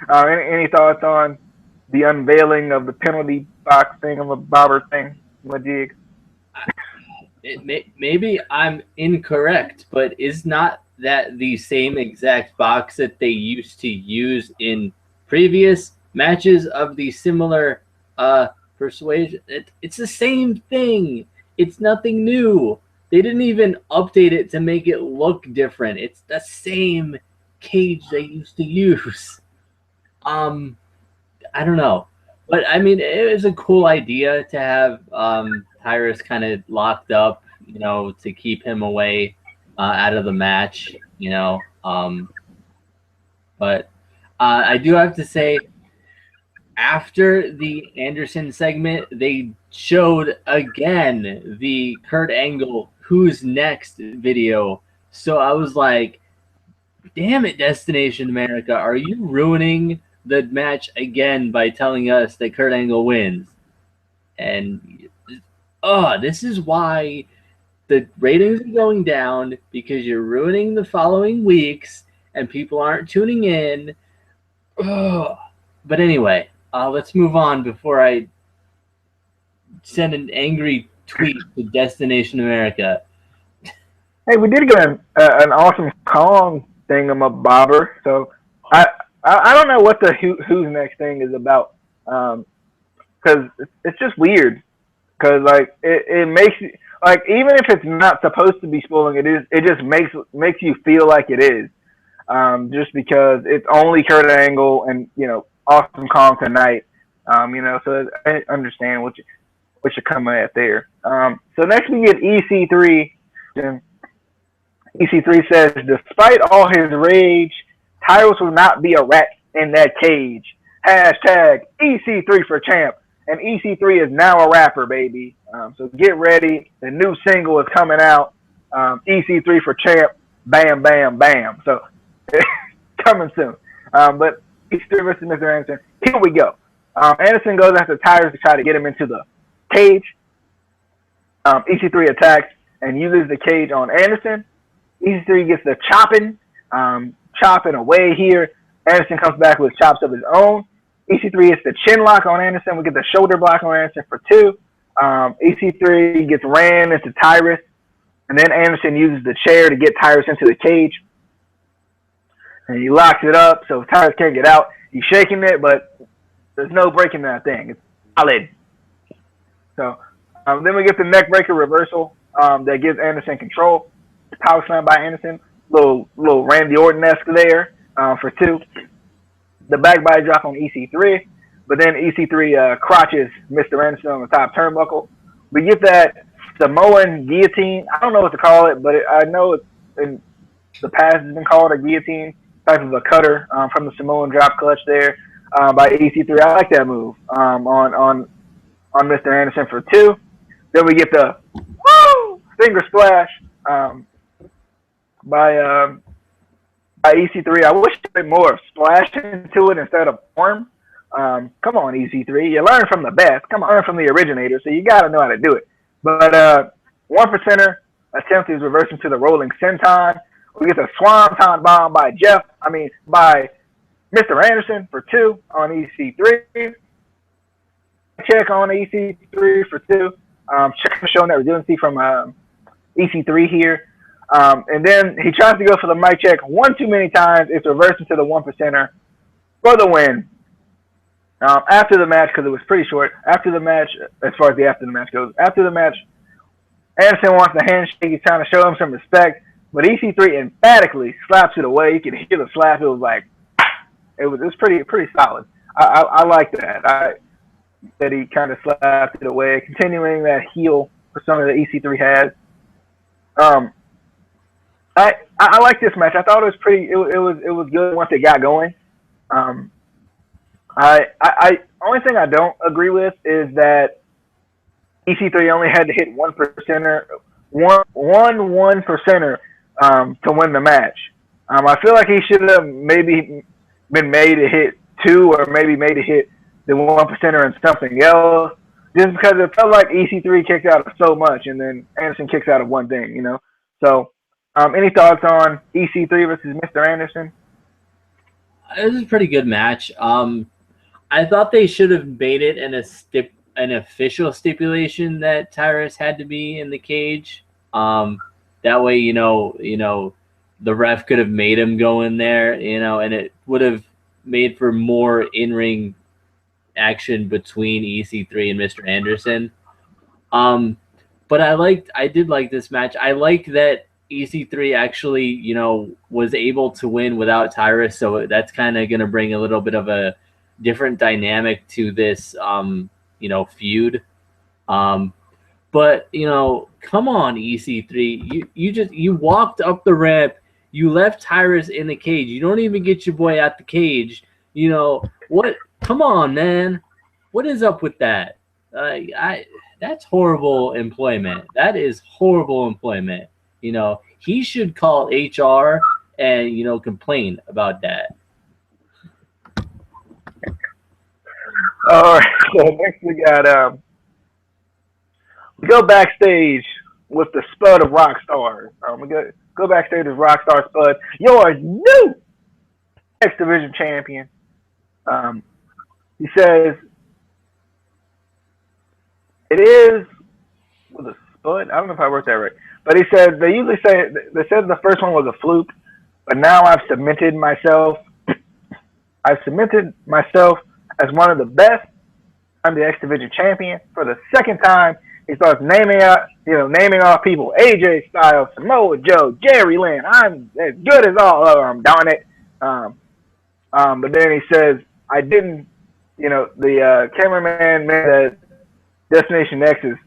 Any thoughts on the unveiling of the penalty box thing of a bobber thing, Majig? Maybe I'm incorrect, but is not that the same exact box that they used to use in previous matches of the similar persuasion? It's the same thing. It's nothing new. They didn't even update it to make it look different. It's the same cage they used to use. I don't know. But, I mean, it was a cool idea to have Tyrus kind of locked up, to keep him away out of the match, But I do have to say, after the Anderson segment, they showed again the Kurt Angle "Who's Next" video. So I was like, "Damn it, Destination America! Are you ruining the match again by telling us that Kurt Angle wins?" And this is why the ratings are going down, because you're ruining the following weeks and people aren't tuning in. Ugh. But anyway, let's move on before I send an angry tweet to Destination America. Hey, we did get an awesome Kong thingamabobber. So I don't know what the who's next thing is about. Because it's just weird. Because like it makes you like, even if it's not supposed to be spoiling, it just makes you feel like it is. Just because it's only Kurt Angle and Awesome Kong tonight. So I understand what you're coming at there. So next we get EC3. EC3 says, despite all his rage, Tyrus will not be a rat in that cage. Hashtag EC3 for champ. And EC3 is now a rapper, baby. So get ready. The new single is coming out. EC3 for champ. Bam, bam, bam. So coming soon. But EC3 versus Mr. Anderson. Here we go. Anderson goes after Tyrus to try to get him into the cage. EC3 attacks and uses the cage on Anderson. EC3 gets the chopping away here. Anderson comes back with chops of his own. EC3 gets the chin lock on Anderson. We get the shoulder block on Anderson for 2. EC3 gets ran into Tyrus. And then Anderson uses the chair to get Tyrus into the cage. And he locks it up so Tyrus can't get out. He's shaking it, but there's no breaking that thing. It's solid. So then we get the neck breaker reversal that gives Anderson control. Power slam by Anderson. Little Randy Orton-esque there for 2. The back body drop on EC3. But then EC3 crotches Mr. Anderson on the top turnbuckle. We get that Samoan guillotine. I don't know what to call it, but I know it's in the past has been called a guillotine, type of a cutter from the Samoan drop clutch there by EC3. I like that move on Mr. Anderson for 2. Then we get the finger splash by EC3. I wish there was more splash into it instead of form. Come on, EC3. You learn from the best. Come on, learn from the originator, so you got to know how to do it. But 1%er attempt is reversing to the rolling senton. We get the swanton bomb by Mr. Anderson for 2 on EC3. Check on EC3 for 2. Check showing that resiliency from EC3 here. And then he tries to go for the mic check one too many times. It's reversing to the 1%er for the win. After the match, because it was pretty short, after the match, as far as the after the match goes, after the match, Anderson wants the handshake. He's trying to show him some respect, but EC3 emphatically slaps it away. You can hear the slap. It was like, it was pretty solid. I like that. That he kind of slapped it away, continuing that heel persona that EC3 has. I like this match. I thought it was pretty. It was good once it got going. Only thing I don't agree with is that EC3 only had to hit 1%er to win the match. I feel like he should have maybe been made to hit 2, or maybe made to hit the 1%er and something else. Just because it felt like EC3 kicked out of so much, and then Anderson kicks out of one thing, So, any thoughts on EC3 versus Mr. Anderson? It was a pretty good match. I thought they should have made it an official stipulation that Tyrus had to be in the cage. That way, the ref could have made him go in there, and it would have made for more in-ring action between EC3 and Mr. Anderson. But I did like this match. I like that EC3 actually, was able to win without Tyrus, so that's kind of going to bring a little bit of a different dynamic to this, feud. But, come on, EC3. You walked up the ramp. You left Tyrus in the cage. You don't even get your boy out the cage. You know what? Come on, man. What is up with that? That's horrible employment. That is horrible employment. You know, he should call HR and complain about that. All right. So next we got we go backstage with the Spud of Rockstar. We go backstage with Rockstar Spud, your new X Division champion. He says it is with a Spud. I don't know if I wrote that right, but he said they said the first one was a fluke, but now I've cemented myself. I've cemented myself as one of the best. I'm the X Division champion for the second time. He starts naming off people: AJ Styles, Samoa Joe, Jerry Lynn. I'm as good as all of them. Darn it. But then he says, I didn't. The cameraman made that Destination X is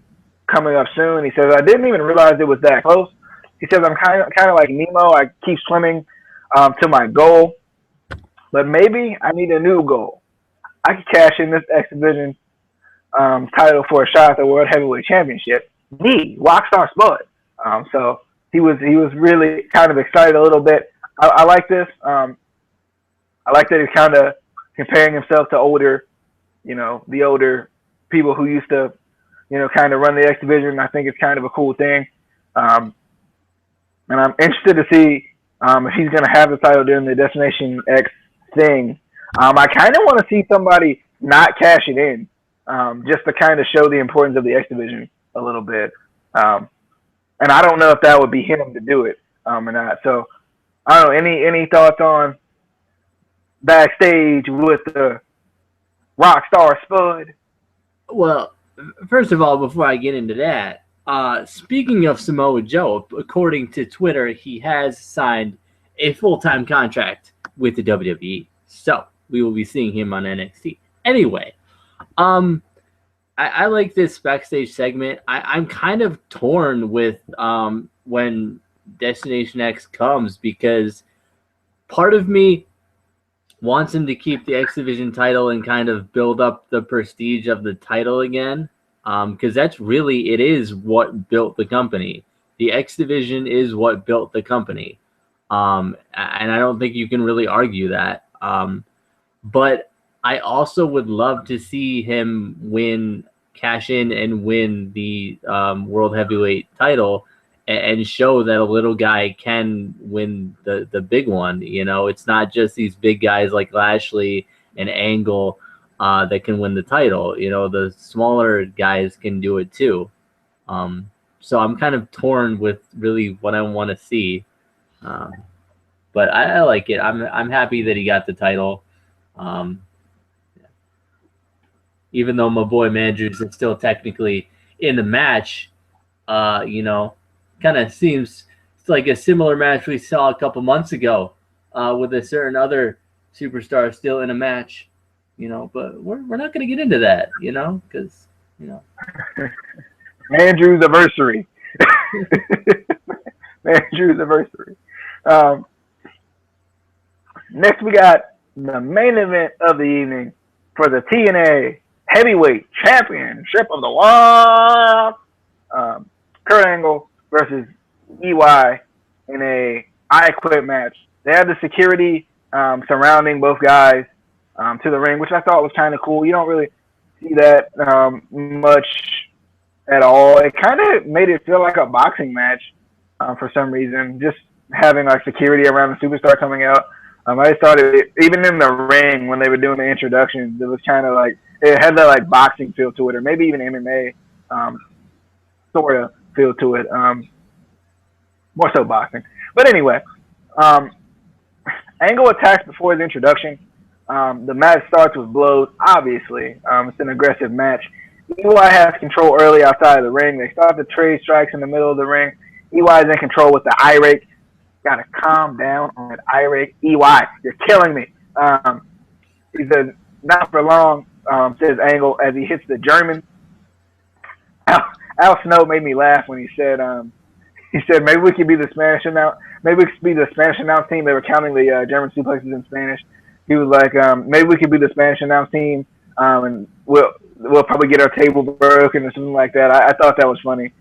coming up soon. He says, I didn't even realize it was that close. He says, I'm kind of like Nemo. I keep swimming to my goal, but maybe I need a new goal. I could cash in this X Division title for a shot at the World Heavyweight Championship. Me, Rockstar Spud. So he was really kind of excited a little bit. I like this. I like that he's kind of comparing himself to the older people who used to, kind of run the X Division. I think it's kind of a cool thing. And I'm interested to see if he's going to have the title during the Destination X thing. I kind of want to see somebody not cash it in, just to kind of show the importance of the X Division a little bit. And I don't know if that would be him to do it or not. So I don't know. Any thoughts on backstage with the Rockstar Spud? Well, first of all, before I get into that, speaking of Samoa Joe, according to Twitter, he has signed a full-time contract with the WWE. So we will be seeing him on NXT. Anyway, I like this backstage segment. I'm kind of torn with when Destination X comes, because part of me wants him to keep the X Division title and kind of build up the prestige of the title again, because it is what built the company. The X Division is what built the company, and I don't think you can really argue that. But I also would love to see him cash in and win the World Heavyweight title and show that a little guy can win the big one. It's not just these big guys like Lashley and Angle that can win the title. The smaller guys can do it too. So I'm kind of torn with really what I want to see. But I like it. I'm happy that he got the title. Even though my boy Mandrews is still technically in the match, kind of seems like a similar match we saw a couple months ago with a certain other superstar still in a match, but we're not going to get into that, because, Andrew's anniversary. Andrew's anniversary. Next, we got the main event of the evening for the TNA Heavyweight Championship of the World. Kurt Angle versus EY in a I Quit match. They had the security surrounding both guys to the ring, which I thought was kind of cool. You don't really see that much at all. It kind of made it feel like a boxing match for some reason, just having like security around the superstar coming out. I just thought even in the ring when they were doing the introductions, it was kind of like it had that like boxing feel to it, or maybe even MMA sort of feel to it. More so boxing. But anyway, Angle attacks before his introduction. The match starts with blows, obviously. It's an aggressive match. EY has control early outside of the ring. They start the trade strikes in the middle of the ring. EY is in control with the eye rake. Gotta calm down on that eye rake. EY, you're killing me. He says, not for long, says Angle as he hits the German. Al Snow made me laugh when he said, he said maybe we could be the Spanish announce. Maybe we could be the Spanish announce team. They were counting the German suplexes in Spanish. He was like, maybe we could be the Spanish announce team, and we'll probably get our table broken or something like that. I thought that was funny.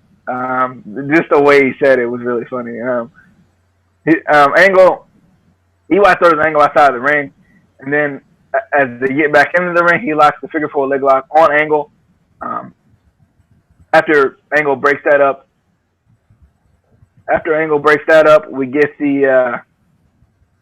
Just the way he said it was really funny. Angle, EY throws Angle outside of the ring, and then as they get back into the ring, he locks the figure four leg lock on Angle. After Angle breaks that up, we get the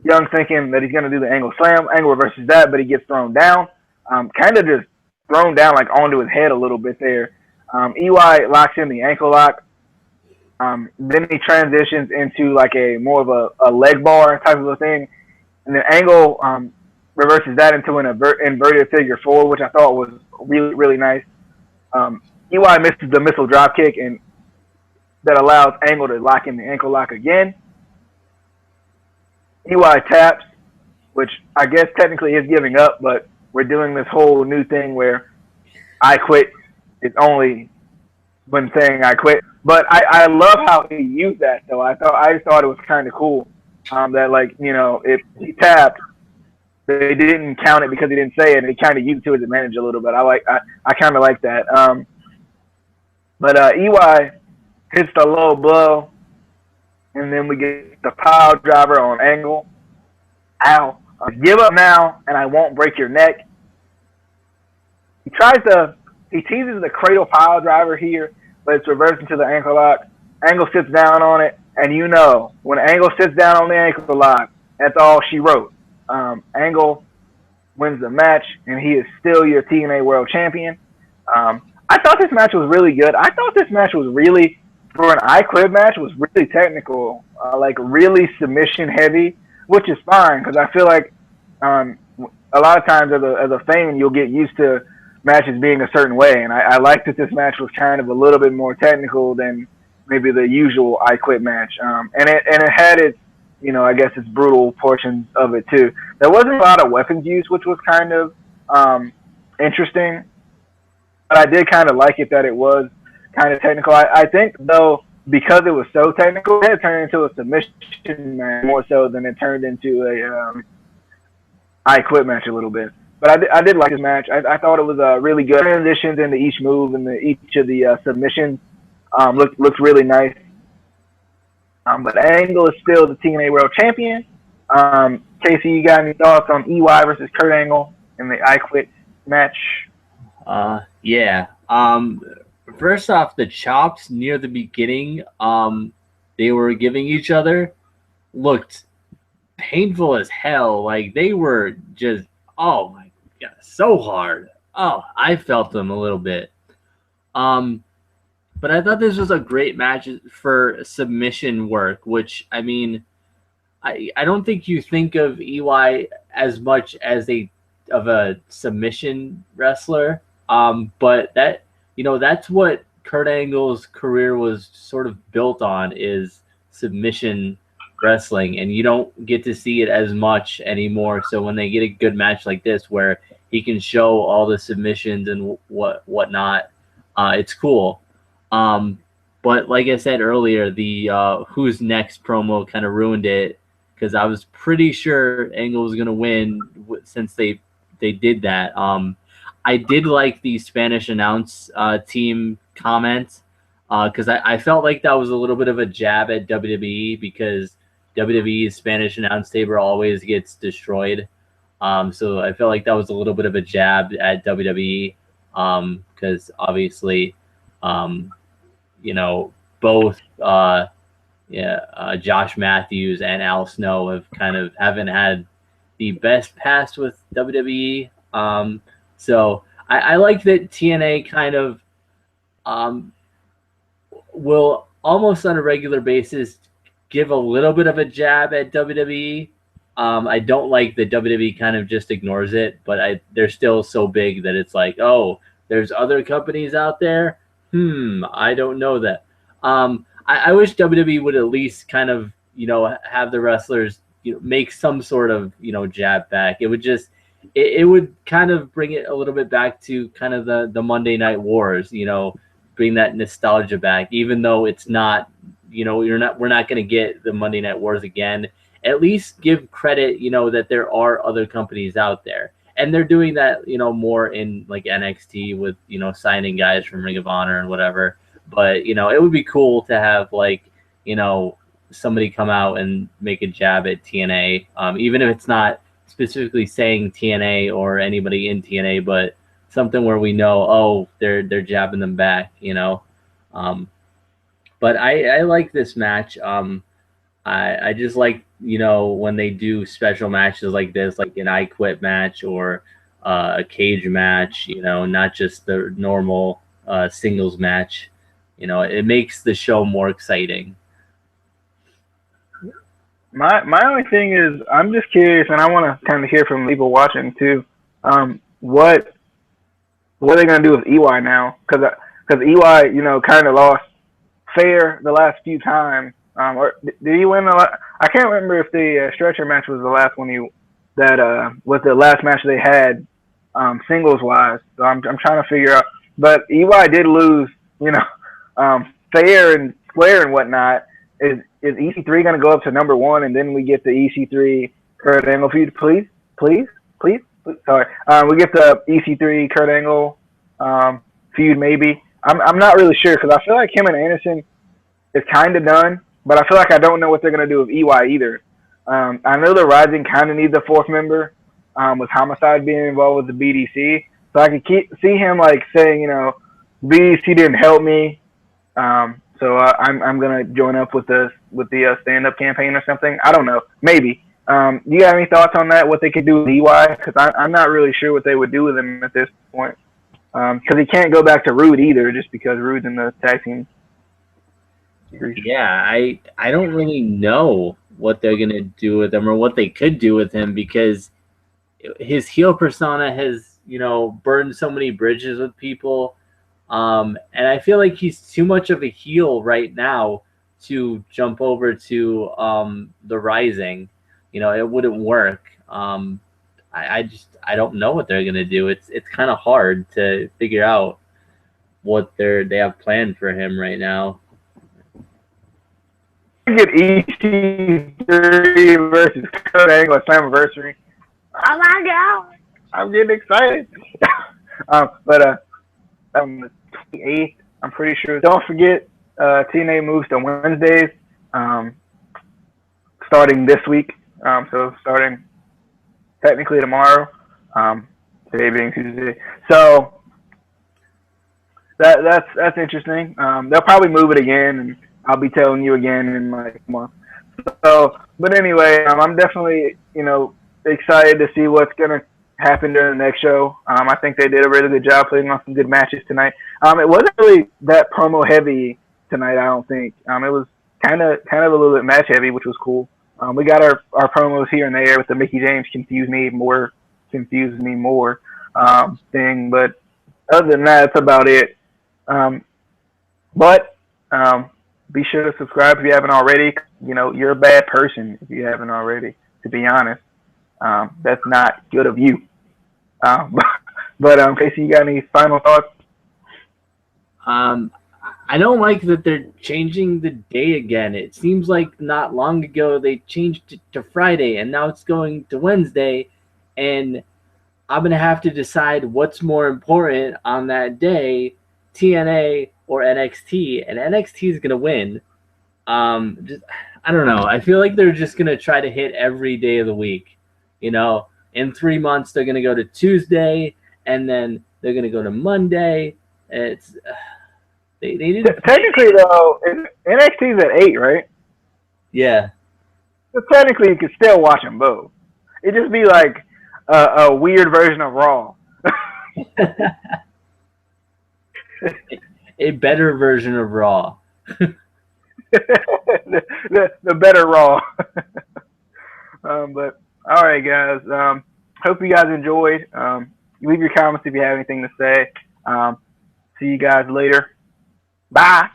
Young thinking that he's going to do the Angle slam. Angle reverses that, but he gets thrown down. Kind of just thrown down like onto his head a little bit there. EY locks in the ankle lock. Then he transitions into like a more of a leg bar type of a thing. And then Angle reverses that into an inverted figure four, which I thought was really, really nice. EY misses the missile drop kick, and that allows Angle to lock in the ankle lock again. EY taps, which I guess technically is giving up, but we're doing this whole new thing where I quit is only when saying I quit. But I love how he used that, though. I just thought it was kind of cool that, like, you know, if he tapped, they didn't count it because he didn't say it, and he kind of used it to his advantage a little bit. I kind of like that. But EY hits the low blow, and then we get the pile driver on Angle. Ow. Give up now, and I won't break your neck. He teases the cradle pile driver here, but it's reversed into the ankle lock. Angle sits down on it, and you know, when Angle sits down on the ankle lock, that's all she wrote. Angle wins the match, and he is still your TNA World Champion. I thought this match was really good. I thought this match was really, for an I Quit match, was really technical, like really submission heavy, which is fine because I feel like a lot of times as a fan you'll get used to matches being a certain way, and I like that this match was kind of a little bit more technical than maybe the usual I Quit match, and it had its, you know, I guess its brutal portions of it too. There wasn't a lot of weapons use, which was kind of interesting, but I did kind of like it that it was kind of technical. I think, though, because it was so technical, it turned into a submission match more so than it turned into a I Quit match a little bit. But I did like this match. I thought it was really good. Transitions into each move and each of the submissions looked really nice. But Angle is still the TNA World Champion. Casey, you got any thoughts on EY versus Kurt Angle in the I Quit match? Yeah. First off, the chops near the beginning, they were giving each other looked painful as hell. Like they were just, oh my god, so hard. Oh, I felt them a little bit. But I thought this was a great match for submission work, which, I mean, I don't think you think of EY as much as a submission wrestler. But that, you know, that's what Kurt Angle's career was sort of built on, is submission wrestling, and you don't get to see it as much anymore. So when they get a good match like this where he can show all the submissions and whatnot, it's cool. But like I said earlier, the Who's Next promo kind of ruined it, because I was pretty sure Angle was going to win since they did that. I did like the Spanish announce team comments, because I felt like that was a little bit of a jab at WWE, because WWE's Spanish announce table always gets destroyed. So I felt like that was a little bit of a jab at WWE, because obviously, you know, both Josh Matthews and Al Snow haven't had the best past with WWE. So I like that TNA kind of will almost on a regular basis give a little bit of a jab at WWE. I don't like that WWE kind of just ignores it, but they're still so big that it's like, oh, there's other companies out there. I don't know that. I wish WWE would at least kind of, you know, have the wrestlers, you know, make some sort of, you know, jab back. It would just, it would kind of bring it a little bit back to kind of the Monday Night Wars, you know, bring that nostalgia back, even though it's not we're not going to get the Monday Night Wars again. At least give credit, that there are other companies out there. And they're doing that, more in like NXT with, signing guys from Ring of Honor and whatever. But, it would be cool to have like, somebody come out and make a jab at TNA, even if it's not specifically saying TNA or anybody in TNA, but something where we know, oh, they're jabbing them back, But I like this match. I just like, when they do special matches like this, like an I Quit match or a cage match, not just the normal singles match. It makes the show more exciting. My only thing is, I'm just curious, and I want to kind of hear from people watching too. What are they going to do with EY now? Because EY, kind of lost fair the last few times. Or did he win a lot? I can't remember if the stretcher match was the last one that was the last match they had singles wise. So I'm trying to figure out. But EY did lose, fair and square and whatnot. Is EC3 going to go up to number 1 and then we get the EC3 Kurt Angle feud? Please. Sorry. We get the EC3 Kurt Angle feud maybe. I'm not really sure because I feel like him and Anderson is kind of done, but I feel like I don't know what they're going to do with EY either. I know the Rising kind of needs a 4th member with Homicide being involved with the BDC. So I could see him like saying, BDC didn't help me. So I'm gonna join up with the stand-up campaign or something. I don't know, maybe. You got any thoughts on that? What they could do with EY? Because I'm not really sure what they would do with him at this point. Because he can't go back to Rude either, just because Rude's in the tag team. Yeah, I don't really know what they're gonna do with him or what they could do with him because his heel persona has burned so many bridges with people. And I feel like he's too much of a heel right now to jump over to the Rising. It wouldn't work. I don't know what they're gonna do. It's kind of hard to figure out what they have planned for him right now. Get EC3 versus Kurt Angle at Slammiversary. Oh my God, I'm getting excited. But on the 28th, I'm pretty sure. Don't forget, TNA moves to Wednesdays, starting this week. So starting technically tomorrow, today being Tuesday. So that's interesting. They'll probably move it again, and I'll be telling you again in like a month. So, but anyway, I'm definitely excited to see what's gonna happen during the next show. I think they did a really good job putting on some good matches tonight. It wasn't really that promo heavy tonight, I don't think. It was kind of a little bit match heavy, which was cool. We got our promos here and there with the Mickey James confuse me more thing, but other than that, that's about it. But be sure to subscribe if you haven't already. You're a bad person if you haven't already, to be honest. That's not good of you. But Casey, you got any final thoughts? I don't like that they're changing the day again. It seems like not long ago they changed it to Friday, and now it's going to Wednesday, and I'm going to have to decide what's more important on that day, TNA or NXT, and NXT is going to win. I don't know. I feel like they're just going to try to hit every day of the week. In 3 months, they're going to go to Tuesday, and then they're going to go to Monday. It's they didn't. Technically, though, NXT's at 8, right? Yeah. So technically, you could still watch them both. It'd just be like a weird version of Raw. A better version of Raw. the better Raw. But all right, guys. Hope you guys enjoyed. Leave your comments if you have anything to say. See you guys later. Bye.